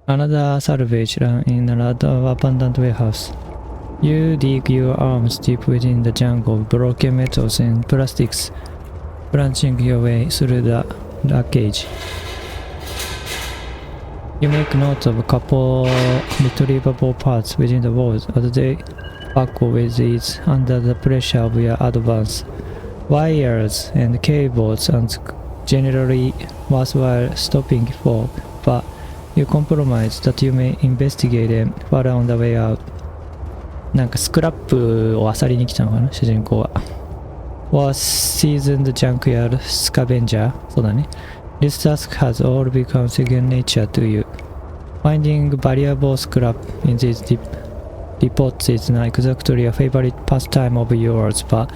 Another salvage run in another abandoned warehouse. You dig your arms deep within the jungle of broken metals and plastics, branching your way through the wreckage. You make note of a couple retrievable parts within the walls as they buckle with ease under the pressure of your advance. Wires and cables aren't generally worthwhile stopping for, but you compromise that you may investigate them further on the way out. なんかスクラップを漁りに来たのかな、主人公は。Was seasoned junkyard scavenger. そうだね。This task has all become second nature to you. Finding valuable scrap in these depots is not exactly a favorite pastime of yours, but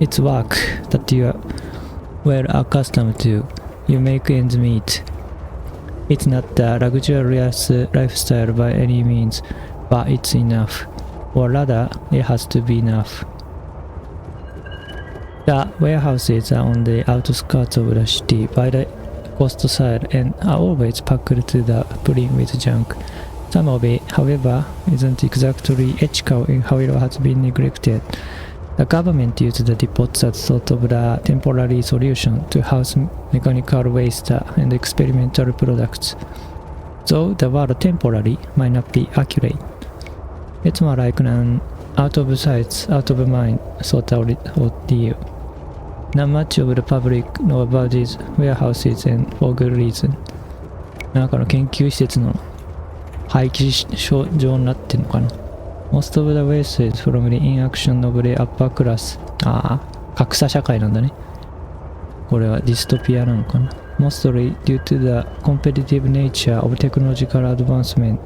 it's work that you are well accustomed to. You make ends meet. It's not a luxurious lifestyle by any means, but it's enough. Or rather, it has to be enough. The warehouses are on the outskirts of the city by the coast side and are always packed to the brim with junk. Some of it, however, isn't exactly ethical in how it has been neglected. The government used the depots as sort of the temporary solution to house mechanical waste and experimental products. Though the word temporary might not be accurate. It's more like an out of sight, out of mind sort of deal. Not much of the public know about these warehouses and for good reason. なんかの研究施設の廃棄場になってんのかな。Most of the waste is from the inaction of the upper class. ああ、格差社会なんだね。これはディストピアなのかな。Mostly due to the competitive nature of technological advancement.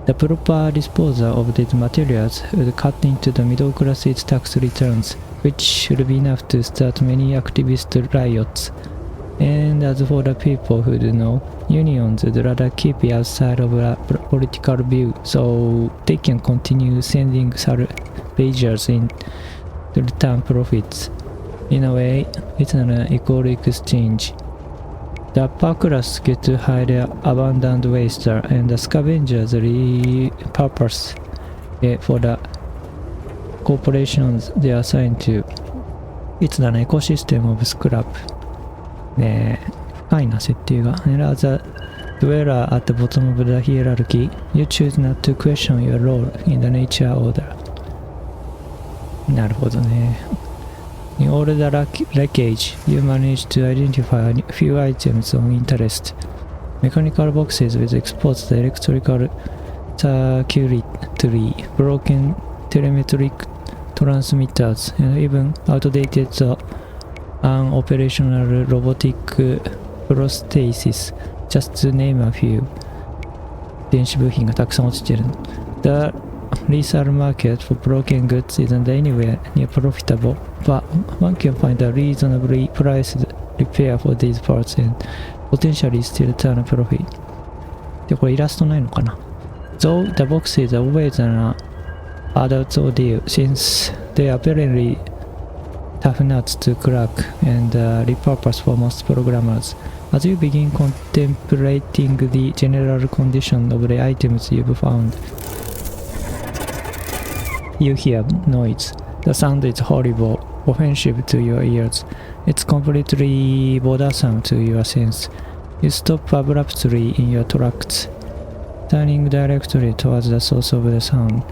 The proper disposal of these materials would cut into the middle class's tax returns, which should be enough to start many activist riots. And as for the people who do know, unions would rather keep it outside of a political view, so they can continue sending salvagers in to return profits. In a way, it's an equal exchange. The upper class get to hide their abandoned waste and the scavengers repurpose it for the corporations they are assigned to. It's an ecosystem of scrap. ねえ、深いな設定が。And as a dweller at the bottom of the hierarchy, you choose not to question your role in the nature order. なるほどね。In all the wreckage, you manage to identify a few items of interest. Mechanical boxes with exposed electrical circuitry, broken telemetric transmitters, and even outdated unoperational robotic prosthesis, just to name a few. 電子部品がたくさん落ちてる。The resale market for broken goods isn't anywhere near profitable, but one can find a reasonably priced repair for these parts and potentially still turn a profit. で、これイラストないのかな。Though the box is always an adult ordeal since they are apparently tough nuts to crack and repurpose for most programmers. As you begin contemplating the general condition of the items you've found, you hear noise. The sound is horrible, offensive to your ears. It's completely bothersome to your sense. You stop abruptly in your tracks, turning directly towards the source of the sound.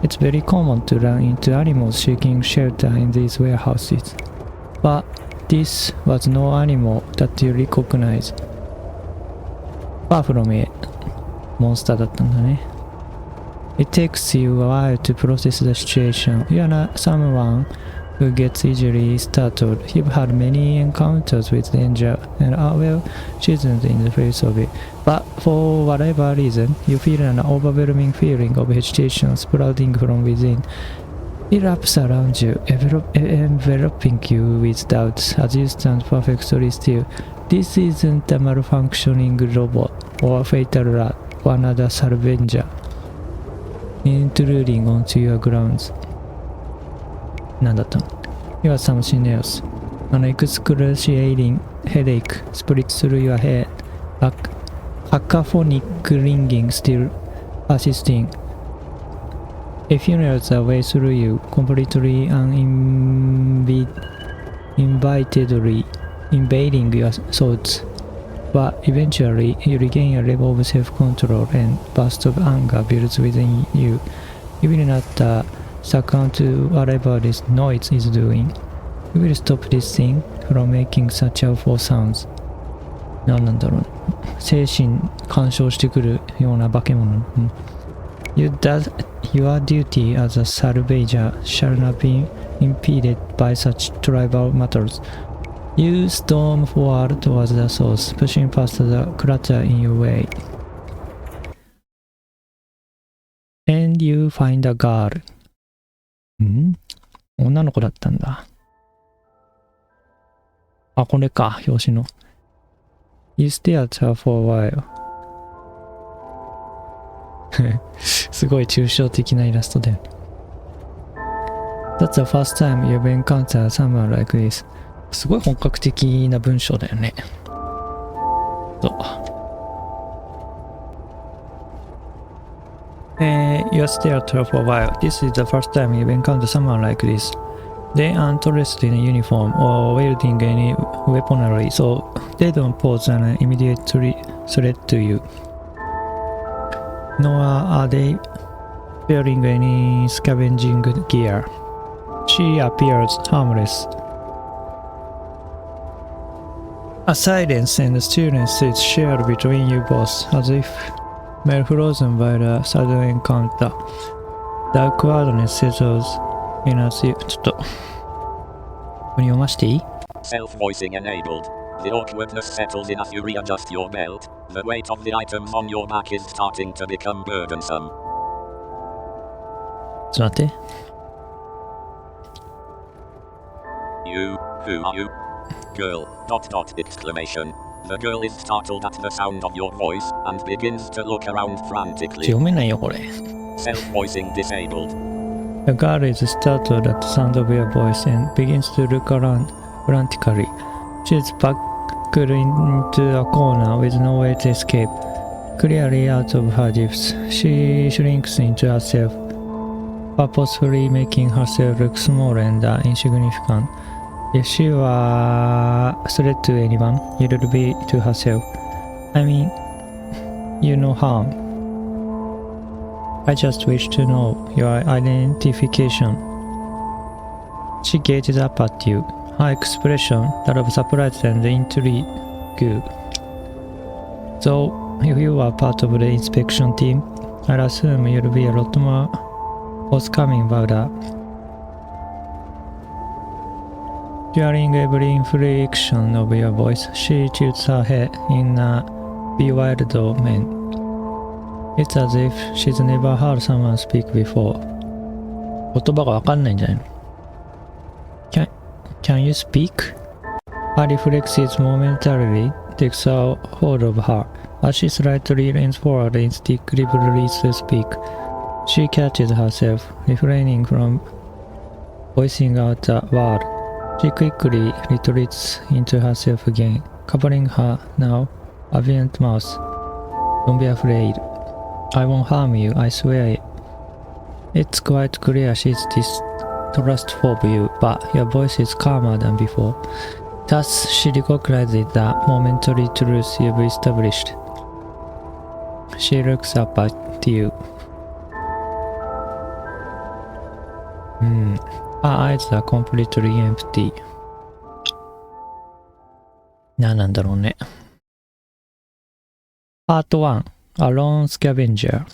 It's very common to run into animals seeking shelter in these warehouses. But this was no animal that you recognize. Far from it. モンスターだったんだね。It takes you a while to process the situation. You are not someone who gets easily startled. You've had many encounters with danger and are well seasoned in the face of it. But for whatever reason, you feel an overwhelming feeling of hesitation sprouting from within. It wraps around you, enveloping you with doubts as you stand perfectly still. This isn't a malfunctioning robot or a fatal rat or another scavenger intruding onto your grounds. なんだったの? You are something else. An excruciating headache splits through your head, back, cacophonic ringing still persisting. A funeral's a way through you, completely uninvitedly invading your thoughts. But eventually, you regain a level of self-control and burst of anger builds within you. You will not succumb to whatever this noise is doing. You will stop this thing from making such awful sounds. 何なんだろうね。精神干渉してくるような化け物。Your duty as a salvager shall not be impeded by such tribal matters. You storm forward towards the source, pushing past the clutter in your way. And you find a girl. 女の子だったんだ。あ、これか、表紙の。You stare at her for a while. すごい抽象的なイラストだよ。That's the first time you've encountered someone like this. すごい本格的な文章だよね。そう。You stare at her for a while. This is the first time you've encountered someone like this. They aren't dressed in a uniform or wielding any weaponry, so they don't pose an immediate threat to you. Nor are they wearing any scavenging gear. She appears harmless. A silence and stillness is shared between you both, as if made frozen by the sudden encounter. The awkwardness settles in as you... ちょっとこれ読ましていい？ Self-voicing enabled. The awkwardness settles in as you readjust your belt. The weight of the items on your back is starting to become burdensome. ちょっと待って。You, who are you? Girl, ... exclamation. The girl is startled at the sound of your voice and begins to look around frantically. 読めないよこれ。Self-voicing disabled. The girl is startled at the sound of your voice and begins to look around frantically. She is backed into a corner with no way to escape. Clearly out of her depths, she shrinks into herself, purposefully making herself look small and insignificant. If she were a threat to anyone, it would be to herself. I mean, you no harm. I just wish to know your identification. She gazes up at you, her expression that of surprise and intrigue. So, if you are part of the inspection team, I'll assume you'll be a lot more forthcoming about that. During every inflection of your voice, she tilts her head in a bewilderment. It's as if she's never heard someone speak before. 言葉がわかんないんじゃないの？ Can you speak? Her reflexes momentarily takes a hold of her. As she slightly leans forward instinctively to speak, she catches herself, refraining from voicing out a word. She quickly retreats into herself again, covering her now obedient mouth. Don't be afraid. I won't harm you, I swear it. It's quite clear she's distrustful of you, but your voice is calmer than before. Thus, she recognizes the momentary truth you've established. She looks up at you. Her eyes are completely empty. 何なんだろうね。Part 1 A Lone Scavenger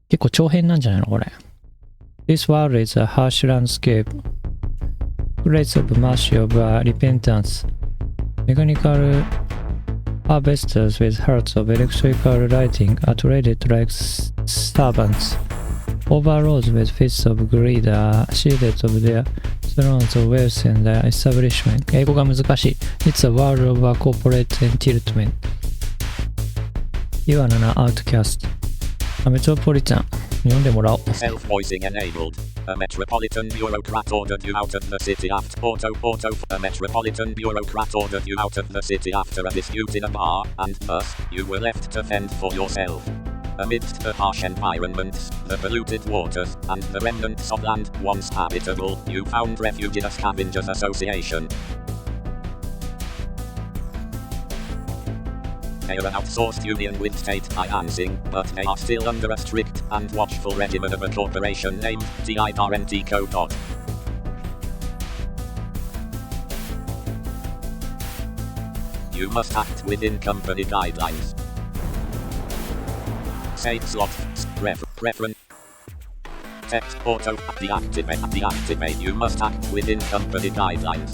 結構長編なんじゃないのこれ。This world is a harsh landscape, place of mercy of repentance. Mechanical harvesters with hearts of electrical lighting are treated like servants. Overlords with fists of greed are shielded of their thrones of wealth and establishment. 英語が難しい。It's a world of corporate entitlement. You are an outcast. A metropolitan. 読んでもらおう。 Self-voicing enabled. A metropolitan bureaucrat ordered you out of the city after A metropolitan bureaucrat ordered you out of the city after a dispute in a bar, and thus, you were left to fend for yourself. Amidst the harsh environments, the polluted waters, and the remnants of land once habitable, you found refuge in a scavengers association. They are an outsourced union with state financing, but they are still under a strict and watchful regimen of a corporation named TIRNTCO. You must act within company guidelines. Save slots, preference. Text auto deactivate. You must act within company guidelines.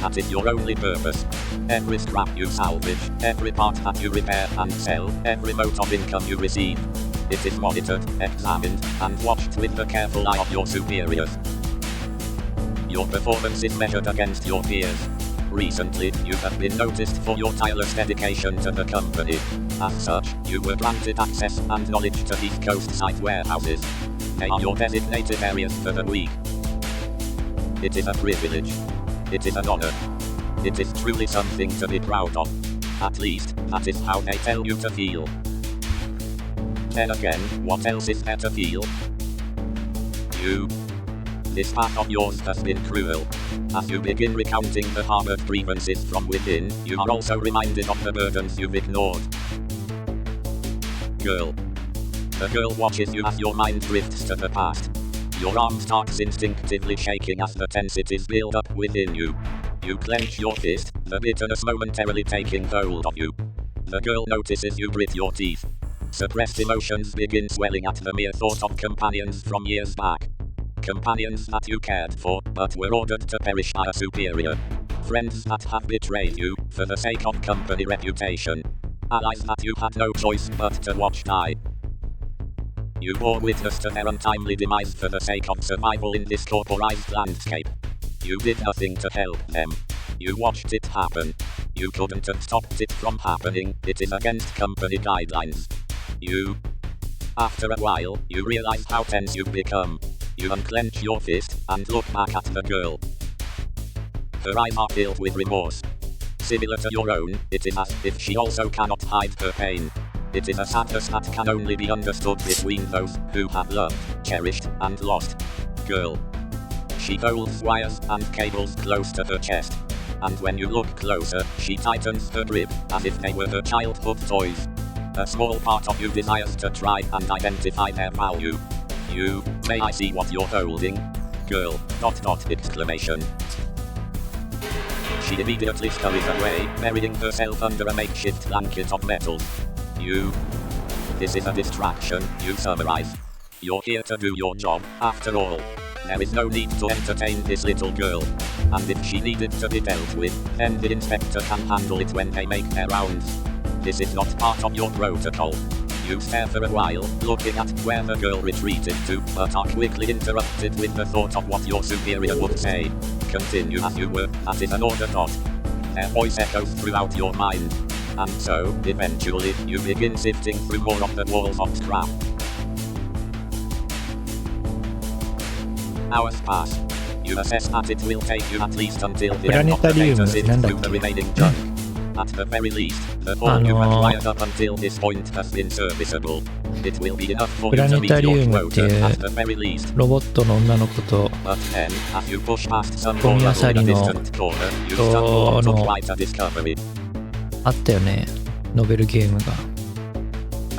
That is your only purpose. Every scrap you salvage, every part that you repair and sell, every mote of income you receive. It is monitored, examined, and watched with the careful eye of your superiors. Your performance is measured against your peers. Recently, you have been noticed for your tireless dedication to the company. As such, you were granted access and knowledge to East Coast site warehouses. They are your designated areas for the week. It is a privilege. It is an honor. It is truly something to be proud of. At least, that is how they tell you to feel. Then again, what else is there to feel? You. This path of yours has been cruel. As you begin recounting the harbored grievances from within, you are also reminded of the burdens you've ignored. Girl. The girl watches you as your mind drifts to the past. Your arm starts instinctively shaking as the tensities build up within you. You clench your fist, the bitterness momentarily taking hold of you. The girl notices you grit your teeth. Suppressed emotions begin swelling at the mere thought of companions from years back. Companions that you cared for, but were ordered to perish by a superior. Friends that have betrayed you, for the sake of company reputation. Allies that you had no choice but to watch die. You bore witness to their untimely demise for the sake of survival in this corporized landscape. You did nothing to help them. You watched it happen. You couldn't have stopped it from happening, it is against company guidelines. You. After a while, you realize how tense you've become. You unclench your fist, and look back at the girl. Her eyes are filled with remorse. Similar to your own, it is as if she also cannot hide her pain. It is a sadness that can only be understood between those who have loved, cherished, and lost. Girl. She holds wires and cables close to her chest. And when you look closer, she tightens her grip, as if they were her childhood toys. A small part of you desires to try and identify their value. You, may I see what you're holding? Girl, ... exclamation. She immediately scurries away, burying herself under a makeshift blanket of metals. You. This is a distraction, you summarize. You're here to do your job, after all. There is no need to entertain this little girl. And if she needed to be dealt with, then the inspector can handle it when they make their rounds. This is not part of your protocol. You stare for a while, looking at where the girl retreated to, but are quickly interrupted with the thought of what your superior would say. Continue as you were, that is an order. Their voice echoes throughout your mind. And so, eventually, you begin sifting through more of the walls of scrap. Hours pass. You assess that it will take you at least until the end of the day to sift through the remaining junk. At the very least, the all you have wired up until this point has been serviceable. It will be enough for you to meet your quota at the very least. ロボットの女の子と But then, as you push past some more in a distant corner, you stumble onto quite a discovery. あったよね、ノベルゲームが。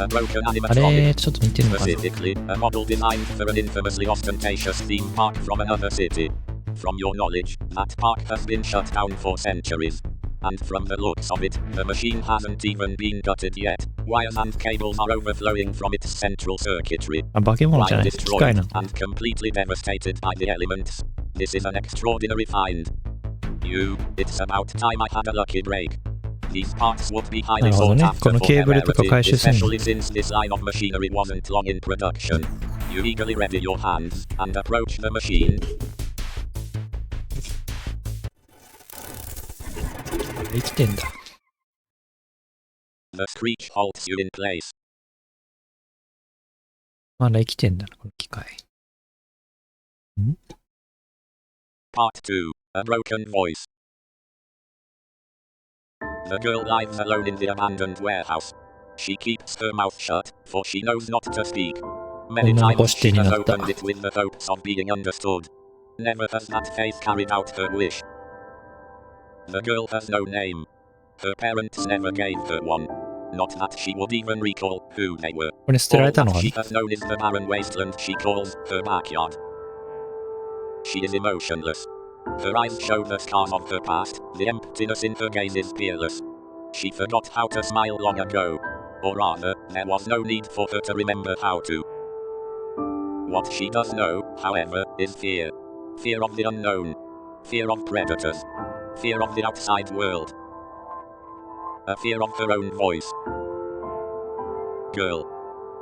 A broken あれ animatronic. ちょっと似てるのかな。 Specifically, a model designed for an infamously ostentatious theme park from another city. From your knowledge, that park has been shut down for centuries. And from the looks of it, the machine hasn't even been gutted yet. Wires and cables are overflowing from its central circuitry. あ、化け物じゃ While ない、機械 destroyed なの。 and completely devastated by the elements. This is an extraordinary find. You, it's about time I had a lucky break. These parts would be highly なるほど sought ね。 after この for ケー their ブルとか rarity, 回収するの。 especially since this line of machinery wasn't long in production. You eagerly ready your hands and approach the machine. 生きてんだ。 The screech halts you in place. まだ生きてんだな、この機械。Part 2. A broken voice. The girl lies alone in the abandoned warehouse. She keeps her mouth shut, for she knows not to speak. Many 女の子 times 指定 she に has なった。 opened it with the hopes of being understood. Never has that faith carried out her wish. The girl has no name. Her parents never gave her one. Not that she would even recall who they were. これ捨てら All れたの that か she な has known is the barren wasteland she calls her backyard. She is emotionless. Her eyes show the scars of her past, the emptiness in her gaze is peerless. She forgot how to smile long ago. Or rather, there was no need for her to remember how to. What she does know, however, is fear. Fear of the unknown. Fear of predators. Fear of the outside world. A fear of her own voice. Girl.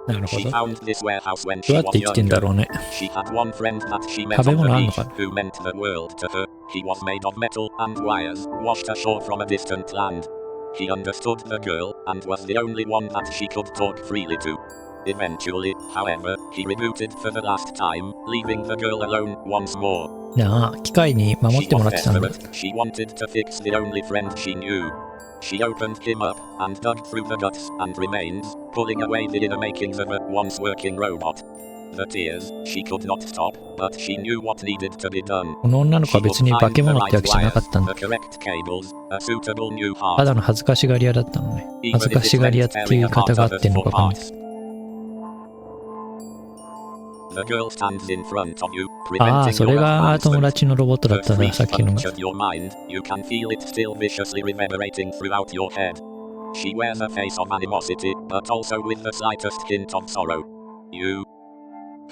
なるほ She ど。 found this warehouse when どう she やって was 生きてんだ younger. ろうね。 She had one friend that she met 食べ on the 物あんの beach かな who meant the world to her. He was made of metal and wires, washed ashore from a distant land. He understood the girl, and was the only one that she could talk freely to. Eventually, however, he rebooted for the last time, leaving the girl alone once more. なあ、機械に守っ She てもら was ってたんだ。 desperate. She wanted to fix the only friend she knew. She opened him up, and dug through the guts and remains, pulling away the inner makings of a once working robot. The tears, she could not stop, but she knew what needed to be done. この女の子 She は別 would に化 find け the 物ってわ right けじゃなか wires, ったん the だ。 correct cables, a suitable new た heart. だの恥ずかしがり屋だったのね。恥ず Even か if し it がり屋 meant っていう言 tearing い方 apart が合っ others てんの for かわかんない。 parts. The girl stands in front of you, ああ、 preventing それ your が友 advancement. 達のロボットだ Her ったんだ、 screech さっきのが。 punctured your mind, you can feel it still viciously reverberating throughout your head. She wears a face of animosity, but also with the slightest hint of sorrow. You.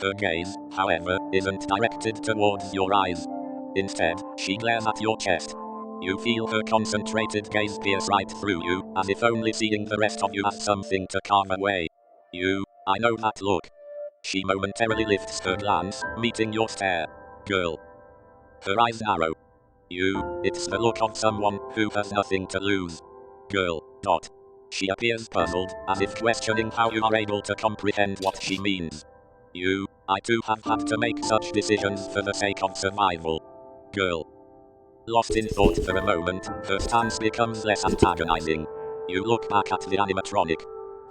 Her gaze, however, isn't directed towards your eyes. Instead, she glares at your chest. You feel her concentrated gaze pierce right through you, as if only seeing the rest of you as something to carve away. You. I know that look. She momentarily lifts her glance, meeting your stare. Girl. Her eyes narrow. You. It's the look of someone who has nothing to lose. Girl. Dot. She appears puzzled, as if questioning how you are able to comprehend what she means. You. I too have had to make such decisions for the sake of survival. Girl. Lost in thought for a moment, her stance becomes less antagonizing. You look back at the animatronic.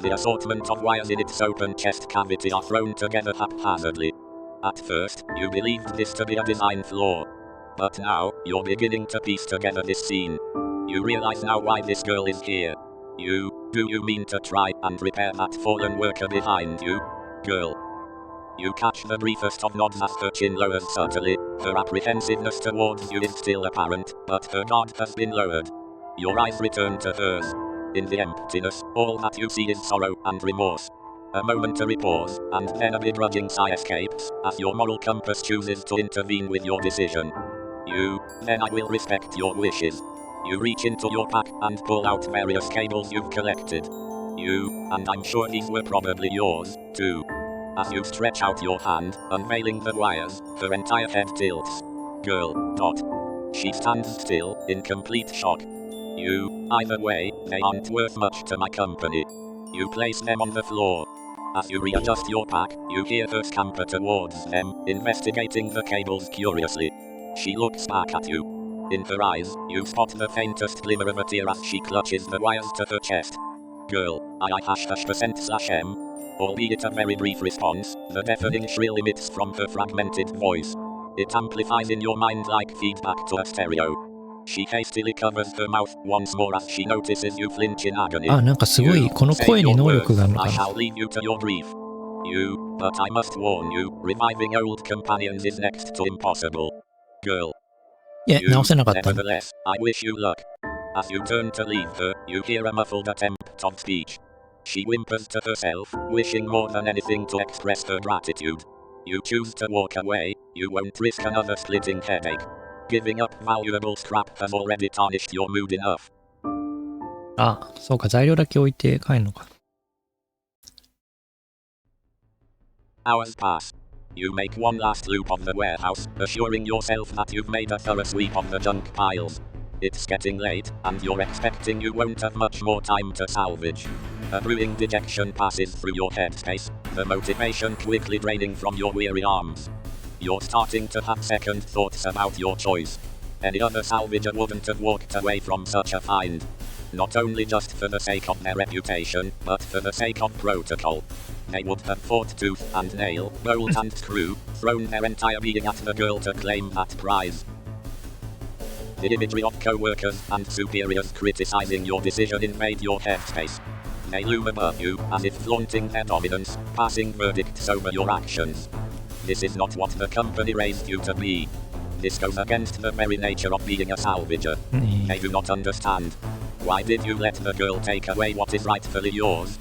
The assortment of wires in its open chest cavity are thrown together haphazardly. At first, you believed this to be a design flaw. But now, you're beginning to piece together this scene. You realize now why this girl is here. Do you mean to try and repair that fallen worker behind you? Girl. You catch the briefest of nods as her chin lowers subtly. Her apprehensiveness towards you is still apparent, but her guard has been lowered. Your eyes return to hers. In the emptiness, all that you see is sorrow and remorse. A momentary pause, and then a begrudging sigh escapes, as your moral compass chooses to intervene with your decision. Then I will respect your wishes. You reach into your pack and pull out various cables you've collected. And I'm sure these were probably yours, too. As you stretch out your hand, unveiling the wires, her entire head tilts. Girl. Dot. She stands still, in complete shock. Either way, they aren't worth much to my company. You place them on the floor. As you readjust your pack, you hear her scamper towards them, investigating the cables curiously. She looks back at you. In her eyes, you spot the faintest glimmer of a tear as she clutches the wires to her chest. Girl, I%M. Albeit a very brief response, the deafening shrill emits from her fragmented voice. It amplifies in your mind like feedback to a stereo. She hastily covers her mouth once more as she notices you flinch in agony. あ、なんかすごい、この声に能力があるのか I な。 shall leave you to your grief. But I must warn you, reviving old companions is next to impossible. Girl. いや、直せなかったんだ。 Nevertheless, I wish you luck. As you turn to leave her, you hear a muffled attempt of speech. She whimpers to herself, wishing more than anything to express her gratitude. You choose to walk away, you won't risk another splitting headache. Giving up valuable scrap has already tarnished your mood enough. あ、そうか、材料だけ置いて帰るのか。Hours pass. You make one last loop of the warehouse, assuring yourself that you've made a thorough sweep of the junk piles. It's getting late, and you're expecting you won't have much more time to salvage. A brewing dejection passes through your headspace, the motivation quickly draining from your weary arms. You're starting to have second thoughts about your choice. Any other salvager wouldn't have walked away from such a find. Not only just for the sake of their reputation, but for the sake of protocol. They would have fought tooth and nail, bolt and screw, thrown their entire being at the girl to claim that prize. The imagery of co-workers and superiors criticizing your decision invade your headspace. They loom above you, as if flaunting their dominance, passing verdicts over your actions. This is not what the company raised you to be. This goes against the very nature of being a salvager. They do not understand. Why did you let the girl take away what is rightfully yours?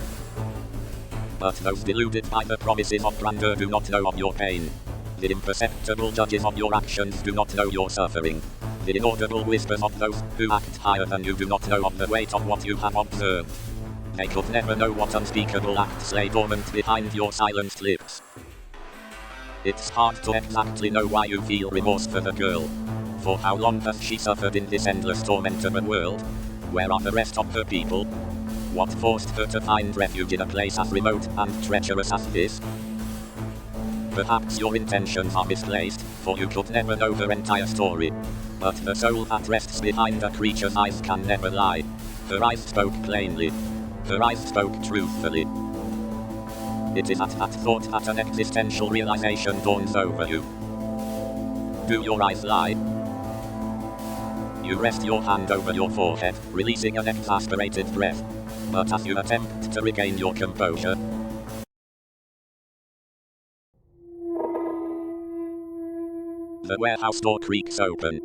But those deluded by the promises of grandeur do not know of your pain. The imperceptible judges of your actions do not know your suffering. The inaudible whispers of those who act higher than you do not know of the weight of what you have observed. They could never know what unspeakable acts lay dormant behind your silenced lips. It's hard to exactly know why you feel remorse for the girl. For how long has she suffered in this endless torment of a world? Where are the rest of her people? What forced her to find refuge in a place as remote and treacherous as this? Perhaps your intentions are misplaced, for you could never know her entire story. But the soul that rests behind a creature's eyes can never lie. Her eyes spoke plainly. Her eyes spoke truthfully. It is at that thought that an existential realization dawns over you. Do your eyes lie? You rest your hand over your forehead, releasing an exasperated breath. But as you attempt to regain your composure, the warehouse door creaks open.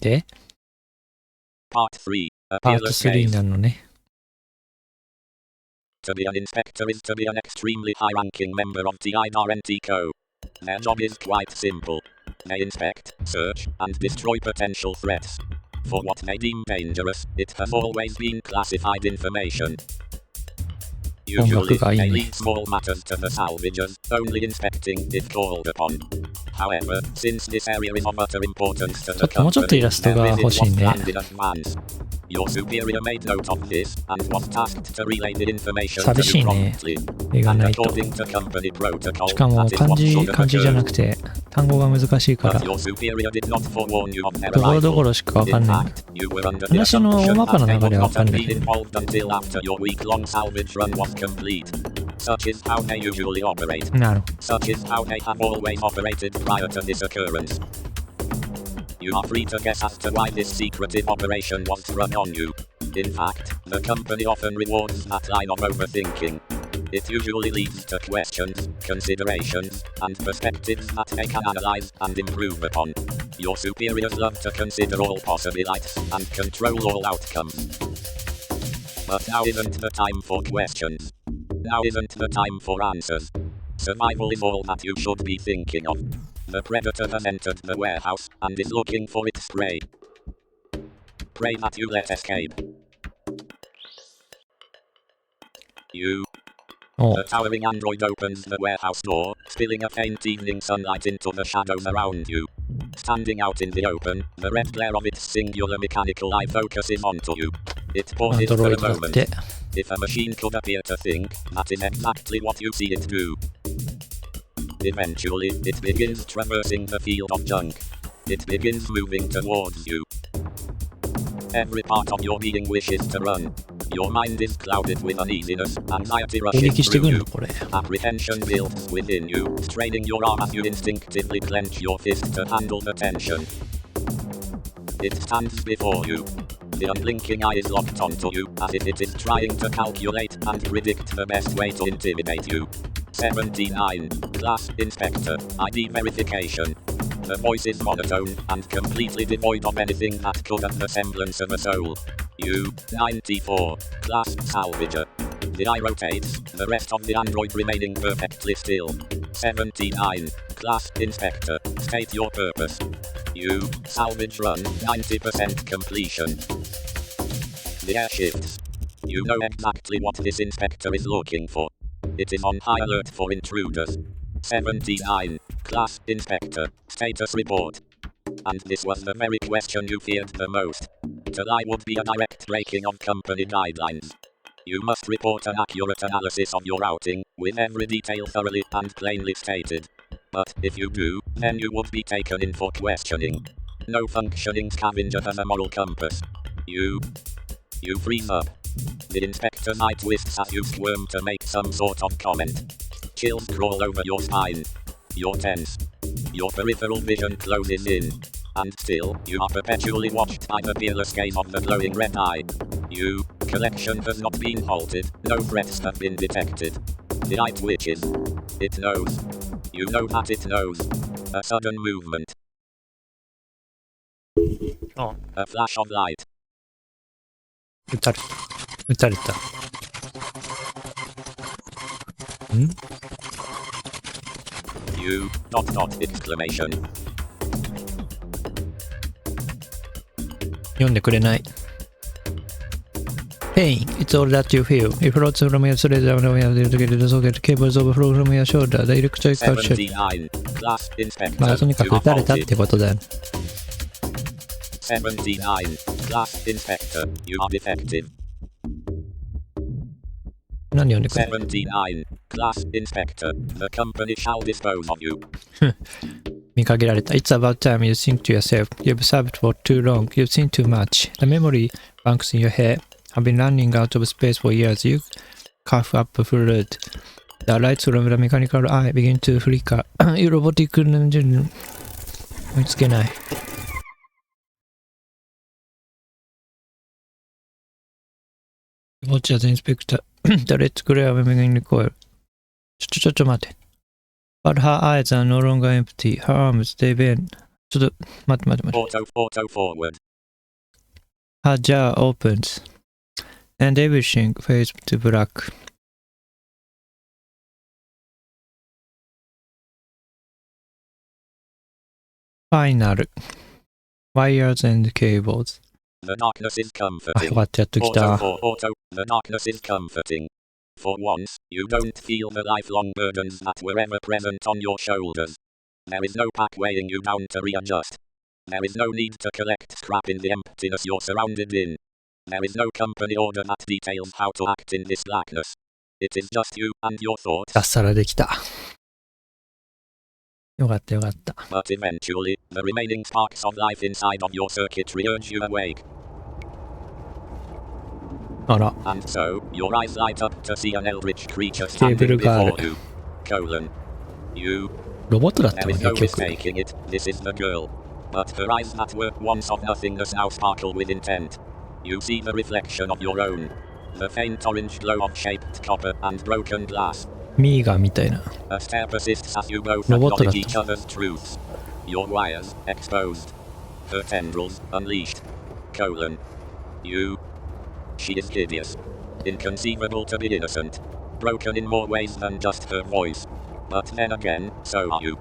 De? Part 3. A パート peerless 3 gaze. なのね。To be an inspector is to be an extremely high-ranking member of the IRNT Co. Their job is quite simple. They inspect, search, and destroy potential threats. For what they deem dangerous, it has always been classified information. Usually, they leave small matters to the salvagers, only inspecting if called upon. However, since this area is of utter importance to the company, their visit was planned in advance. Your superior made note of this and was tasked to relay the information to you promptly. And according to company protocol, しかも that is what should 漢字じゃ have なくて単語が難しいか But ら your superior did not forewarn you of their ところどこ arrival. ろしかわかん In ない。 fact, you were under the 話の assumption 大まか that な they 流 would れはわ not かん have ない been involved until after your week-long salvage run was complete. Such is how they usually operate. なる Such is how they have always operated prior to this occurrence. You are free to guess as to why this secretive operation was run on you. In fact, the company often rewards that line of overthinking. It usually leads to questions, considerations, and perspectives that they can analyze and improve upon. Your superiors love to consider all possibilities and control all outcomes. But now isn't the time for questions. Now isn't the time for answers. Survival is all that you should be thinking of. The predator has entered the warehouse and is looking for its prey. Prey that you let escape. You. お The towering android opens the warehouse door, spilling a faint evening sunlight into the shadows around you. Standing out in the open, the red glare of its singular mechanical eye focuses onto you. It アン pauses ドロ for イ a ドだっ moment. て If a machine could appear to think, that is exactly what you see it do. Eventually, it begins traversing the field of junk. It begins moving towards you. Every part of your being wishes to run. Your mind is clouded with uneasiness, anxiety 攻 rushes 撃してく through ん you. のこれ Apprehension builds within you, straining your arm as you instinctively clench your fist to handle the tension. It stands before you. The unblinking eye is locked onto you, as if it is trying to calculate and predict the best way to intimidate you. 79. Class Inspector. ID verification. The voice is monotone and completely devoid of anything that could have the semblance of a soul. You. 94. Class Salvager. The eye rotates, the rest of the android remaining perfectly still. 79. Class Inspector. State your purpose. You. Salvage run, 90% completion. The air shifts. You know exactly what this inspector is looking for. It is on high alert for intruders. 79. Class Inspector. Status report. And this was the very question you feared the most. To lie would be a direct breaking of company guidelines. You must report an accurate analysis of your outing, with every detail thoroughly and plainly stated. But if you do, then you would be taken in for questioning. No functioning scavenger has a moral compass. You freeze up. The inspector's eye twists as you squirm to make some sort of comment. Chills crawl over your spine. You're tense. Your peripheral vision closes in. And still, you are perpetually watched by the fearless gaze of the glowing red eye. Collection has not been halted, no threats have been detected. The eye twitches. It knows. You know that it knows. A sudden movement. Oh. A flash of light. 撃たれた。ん You, .. exclamation. 読んでくれない。Pain, it's all that you feel. It floats from your thread down your socket, cables overflow from your shoulder, the electric culture. まあとにかく撃たれたってことだよ。79. Class Inspector, you are defective. 何読んでくれ79. Class Inspector, the company shall dispose of you. 見かけられた。It's about time you think to yourself. You've served for too long. You've seen too much. The memory banks in your head have been running out of space for years. You cough up fluid. The lights from the mechanical eye begin to flicker. You robotic engine 追いつけない。Watch as inspector. The red glare will begin to recoil. ちょっと待って。But her eyes are no longer empty. Her arms, they bend. ちょっと待って。Auto forward. Her jaw opens. And everything fades to black. Final. Wires and cables. The darkness is comforting. よかったやっときた。The darkness is comforting. For once, you don't feel the lifelong burdens that were ever present on your shoulders. There is no pack weighing you down to readjust. There is no need to collect scrap in the emptiness you're surrounded in. There is no company order that details how to act in this blackness. It is just you and your thoughts. 脱サラできた。よかった。But eventually, the remaining sparks of life inside of your circuitry urge you awake. あら。 And so, your eyes light up to see an eldritch creature standing before you. You. ロボットだったわ、 There is no 結局。 mistaking it, this is the girl. But her eyes that were once of nothingness now sparkle with intent. You see the reflection of your own. The faint orange glow of shaped copper and broken glass. ミーガンみたいな。 A stare persists as you both ロボットだっ acknowledge た。 each other's truths. Your wires exposed. Her tendrils unleashed. You. She is hideous. Inconceivable to be innocent. Broken in more ways than just her voice. But then again, so are you.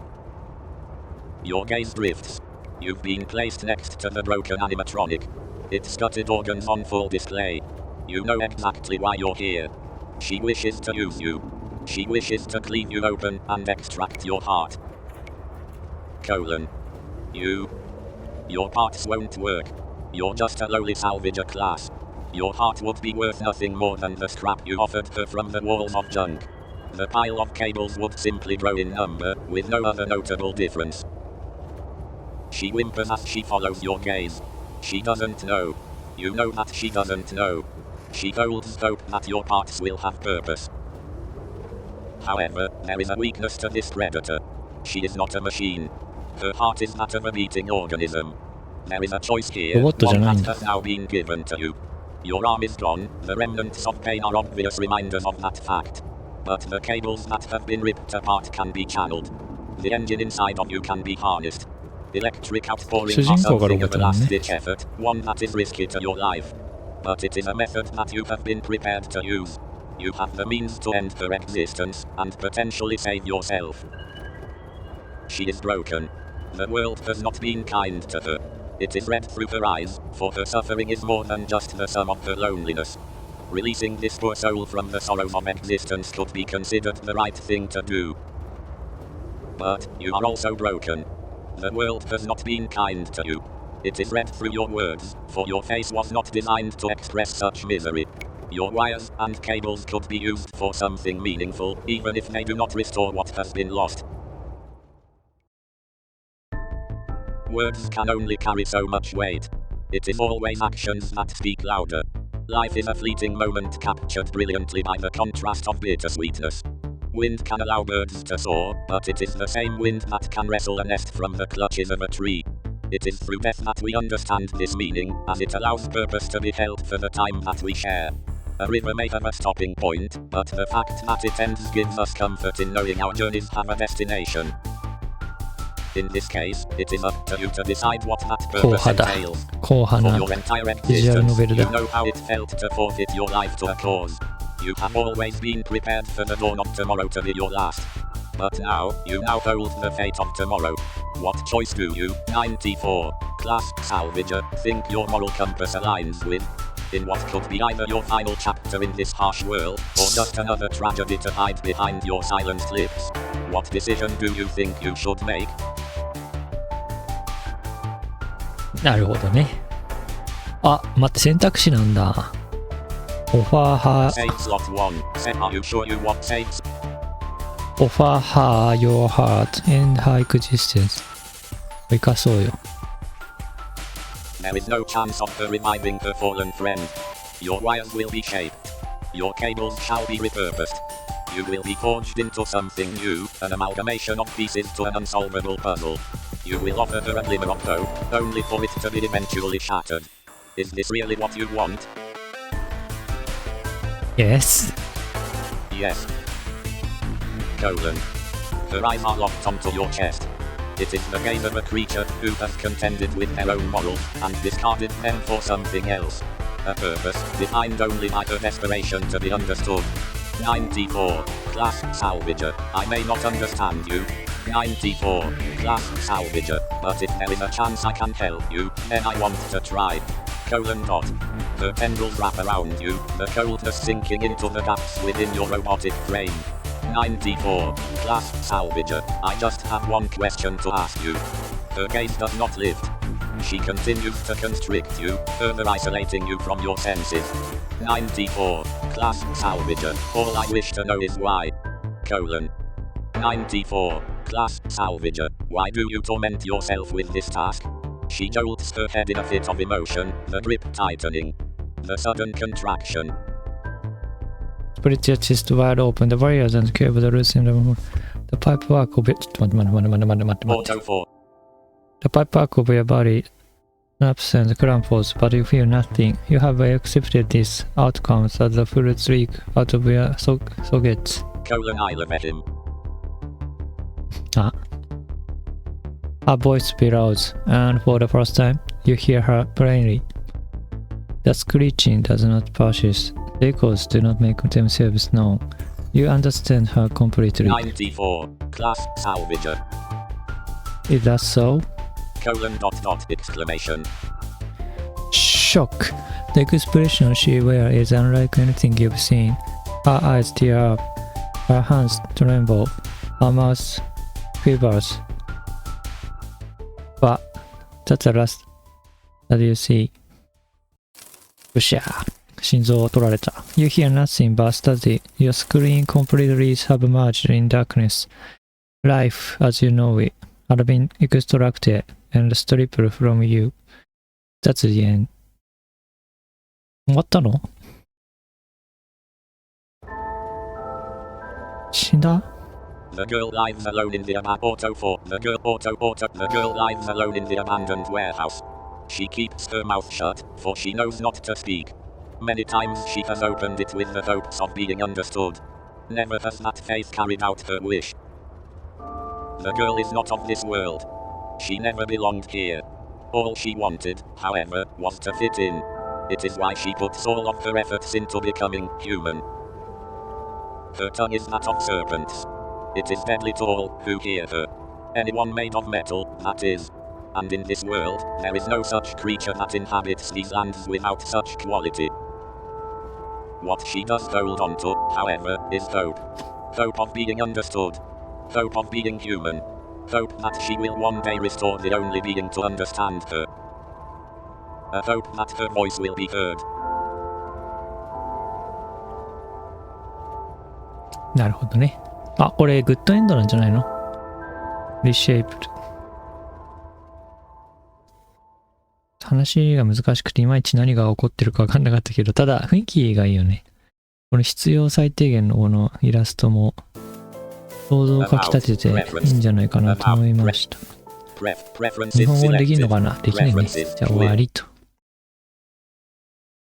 Your gaze drifts. You've been placed next to the broken animatronic. Its gutted organs on full display. You know exactly why you're here. She wishes to use you. She wishes to cleave you open and extract your heart. You. Your parts won't work. You're just a lowly salvager class. Your heart would be worth nothing more than the scrap you offered her from the walls of junk. The pile of cables would simply grow in number, with no other notable difference. She whimpers as she follows your gaze. She doesn't know. You know that she doesn't know. She holds hope that your parts will have purpose. However, there is a weakness to this predator. She is not a machine. Her heart is that of a beating organism. There is a choice here, one that has now been given to you. Your arm is gone, the remnants of pain are obvious reminders of that fact. But the cables that have been ripped apart can be channeled. The engine inside of you can be harnessed. Electric outpouring is something of a last-ditch effort, one that is risky to your life. But it is a method that you have been prepared to use. You have the means to end her existence, and potentially save yourself. She is broken. The world has not been kind to her. It is read through her eyes, for her suffering is more than just the sum of her loneliness. Releasing this poor soul from the sorrows of existence could be considered the right thing to do. But you are also broken. The world has not been kind to you. It is read through your words, for your face was not designed to express such misery. Your wires and cables could be used for something meaningful, even if they do not restore what has been lost. Words can only carry so much weight. It is always actions that speak louder. Life is a fleeting moment captured brilliantly by the contrast of bittersweetness. Wind can allow birds to soar, but it is the same wind that can wrestle a nest from the clutches of a tree. It is through death that we understand this meaning, as it allows purpose to be held for the time that we share. A river may have a stopping point, but the fact that it ends gives us comfort in knowing our journeys have a destination. In this case, it is up to you to decide what that purpose entails. For your entire existence, you know how it felt to forfeit your life to a cause. You have always been prepared for the dawn of tomorrow to be your last. But now, you now hold the fate of tomorrow. What choice do you, 94, class salvager, think your moral compass aligns with? In what could be either your final chapter in this harsh world, or just another tragedy to hide behind your silenced lips? What decision do you think you should make? なるほどね。あ、待って、選択肢なんだ。オファーハー Are you sure you want saints? Offer her your heart and her existence. 生かそうよ。There is no chance of her reviving her fallen friend. Your wires will be shaped. Your cables shall be repurposed. You will be forged into something new, an amalgamation of pieces to an unsolvable puzzle. You will offer her a glimmer of hope, only for it to be eventually shattered. Is this really what you want? Yes. Yes. Colon. Her eyes are locked onto your chest. It is the gaze of a creature who has contended with their own morals and discarded them for something else. A purpose defined only by her desperation to be understood. 94. Class salvager. I may not understand you. 94. Class salvager. But if there is a chance I can help you, then I want to try. Colon dot. Her tendrils wrap around you, the coldness sinking into the gaps within your robotic frame. 94. Class salvager. I just have one question to ask you. Her gaze does not lift. She continues to constrict you, further isolating you from your senses. 94. Class salvager. All I wish to know is why. Colon. 94. Class salvager. Why do you torment yourself with this task? She jolts her head in a fit of emotion, the grip tightening. The sudden contraction. Split your chest wide open, the warriors and curve the roots in the pipework of it. Auto 4. The pipework of your body snaps and crumples, but you feel nothing. You have accepted this outcome as the fluids leak out of your sockets. Colon I love him. Her voice bellows, and for the first time, you hear her plainly. The screeching does not persist. The echoes do not make themselves known. You understand her completely. 94. Class salvager. Is that so? Colon dot dot exclamation. Shock. The expression she wears is unlike anything you've seen. Her eyes tear up. Her hands tremble. Her mouth quivers. But that's the last that you see. よっしゃー。心臓を取られた。You hear nothing but static. Your screen completely submerged in darkness. Life, as you know it, had been extracted and stripped from you. That's the end. 終わったの？死んだ？ The girl lies alone in the auto 4. The girl lies alone in the abandoned warehouse. She keeps her mouth shut, for she knows not to speak. Many times she has opened it with the hopes of being understood. Never has that faith carried out her wish. The girl is not of this world. She never belonged here. All she wanted, however, was to fit in. It is why she puts all of her efforts into becoming human. Her tongue is that of serpents. It is deadly to all who hear her. Anyone made of metal, that is. And in this world, there is no such creature that inhabits these lands without such quality. What she does hold on to, however, is hope. Hope of being understood. Hope of being human. Hope that she will one day restore the only being to understand her. A hope that her voice will be heard. なるほどね。あ、これグッドエンドなんじゃないの？ Reshaped。話が難しくていまいち何が起こってるか分かんなかったけど、ただ雰囲気がいいよね。この必要最低限のこのイラストも想像をかき立てていいんじゃないかなと思いました。日本語できるのかな？できないね。じゃあ終わりと。